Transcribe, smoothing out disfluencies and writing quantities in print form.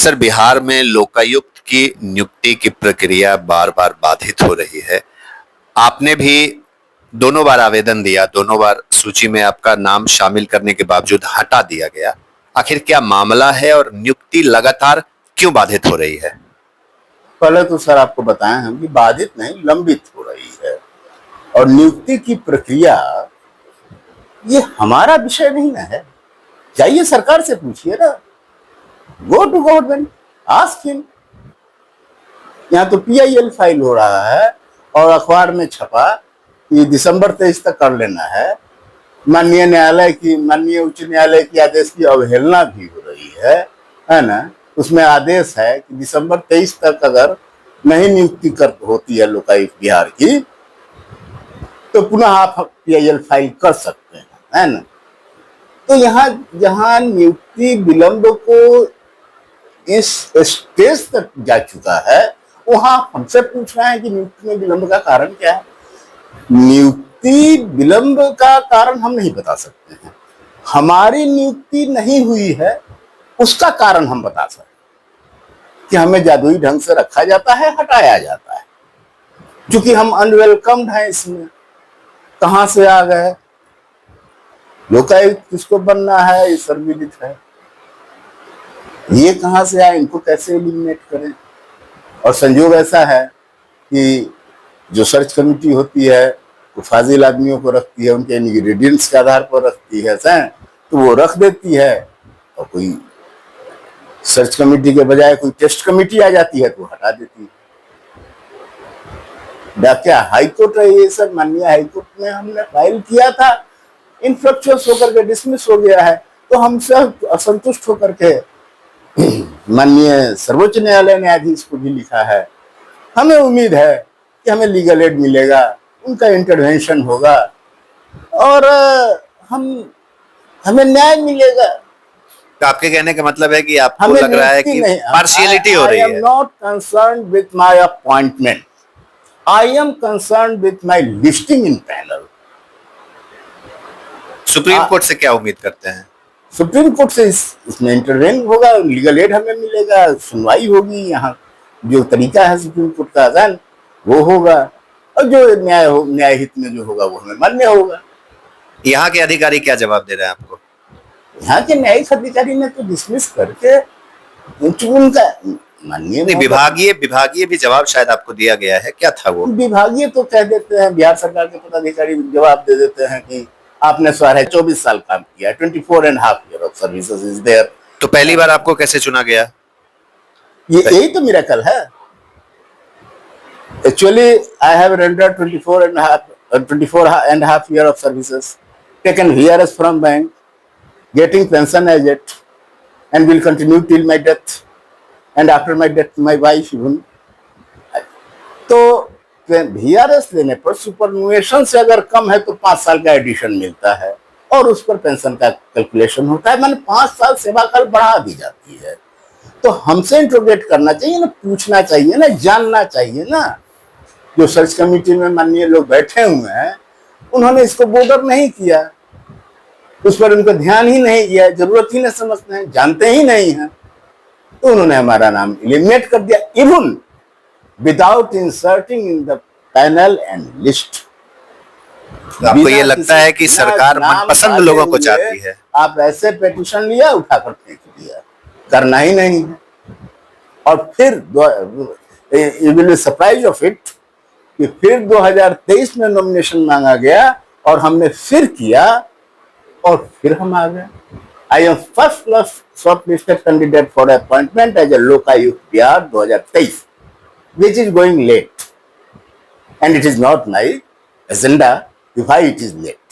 Sir, Bihar में लोकायुक्त की नियुक्ति की प्रक्रिया बार बार बाधित हो रही है। आपने भी दोनों बार आवेदन दिया, दोनों बार सूची में आपका नाम शामिल करने के बावजूद हटा दिया गया। आखिर क्या मामला है और नियुक्ति लगातार क्यों बाधित हो रही है? पहले तो सर आपको बताएं हम कि बाधित नहीं, लंबित हो रही है। और नियुक्ति की प्रक्रिया ये हमारा विषय नहीं ना है। जाइए सरकार से पूछिए ना, go to government, ask him. यहाँ तो PIL फाइल हो रहा है और अखबार में छपा कि दिसंबर 23 तक कर लेना है। माननीय उच्च न्यायालय की आदेश की अवहेलना भी हो रही है ना। उसमें आदेश है कि दिसंबर 23 तक अगर नहीं नियुक्ति कर होती है लोकायुक्त बिहार की, तो पुनः आप PIL फाइल कर सकते हैं, है ना। तो यहाँ नियुक्ति विलंब को इस स्टेज तक जा चुका है, वहां हमसे पूछ रहे हैं कि नियुक्ति में विलंब का कारण क्या है। नियुक्ति विलंब का कारण हम नहीं बता सकते हैं। हमारी नियुक्ति नहीं हुई है उसका कारण हम बता सकते हैं कि हमें जादुई ढंग से रखा जाता है, हटाया जाता है। क्योंकि हम अनवेलकम्ड हैं इसमें, कहां से आ गए, लोकायुक्त किसको बनना है ये सर्वविदित है। ये कहां से आए, इनको कैसे एलिमिनेट करें। और संयोग ऐसा है कि जो सर्च कमेटी होती है वो फाजिल आदमियों को रखती है, उनके इंग्रेडिएंट्स के आधार पर रखती है, तो वो रख देती है। और कोई सर्च कमेटी के बजाय कोई टेस्ट कमेटी आ जाती है तो हटा देती है। क्या हाईकोर्ट है ये सब? माननीय हाईकोर्ट में हमने फाइल किया था, इनफ्रक्चुअस होकर के डिसमिस हो गया है। तो हमसे असंतुष्ट होकर के माननीय सर्वोच्च न्यायालय न्यायाधीश को भी लिखा है। हमें उम्मीद है कि हमें लीगल एड मिलेगा, उनका इंटरवेंशन होगा और हमें न्याय मिलेगा। तो आपके कहने का मतलब है कि आपको लग रहा है कि पार्शियलिटी हो रही है? I am not concerned with my appointment. I am concerned with my listing in panel. Supreme court से क्या उम्मीद करते हैं? सुप्रीम कोर्ट से इसमें इंटरवेन होगा, लीगल एड हमें मिलेगा, सुनवाई होगी। यहाँ जो तरीका है सुप्रीम कोर्ट का वो होगा और जो न्याय हित में जो होगा वो हमें मान्य होगा। यहाँ के अधिकारी क्या जवाब दे रहे हैं आपको? यहाँ के न्यायिक अधिकारी ने तो डिसमिस करके उनका माननीय विभागीय भी जवाब शायद आपको दिया गया है, क्या था वो? विभागीय तो कह देते हैं, बिहार सरकार के पदाधिकारी जवाब दे देते हैं कि आपने 24 साल काम किया, 24.5 years of services is there। तो पहली बार आपको कैसे चुना गया? यही तो मिरेकल है। Actually, I have rendered 24.5 years of services, taken VRS from bank, getting pension as it, and will continue till my death, and after my death, my wife even। तो VRS लेने पर सुपरनुएशन से अगर कम है तो 5 साल का एडिशन मिलता है और उस पर पेंशन का कैलकुलेशन होता है। मैंने 5 साल सेवा काल बढ़ा दी जाती है। तो हमसे इंट्रोगेट करना चाहिए ना, पूछना चाहिए ना, जानना चाहिए ना। जो सर्च कमेटी में माननीय लोग बैठे हुए हैं उन्होंने इसको बॉर्डर नहीं किया, उस पर उनको ध्यान ही नहीं दिया, जरूरत ही नहीं समझते हैं, जानते ही नहीं है, तो उन्होंने हमारा नाम एलिमिनेट कर दिया, even without inserting in the panel and list. आपको ये लगता है कि सरकार मनपसंद लोगों को चाहती है? आप ऐसे पिटीशन लिया, उठाकर फेंक दिया, करना ही नहीं है। और फिर you will be surprise of it कि फिर 2023 में नॉमिनेशन मांगा गया और हमने फिर किया और फिर हम आ गए। I am first class shortlisted candidate for appointment as a Lokayukt Bihar 2023, which is going late, and it is not my agenda why it is late.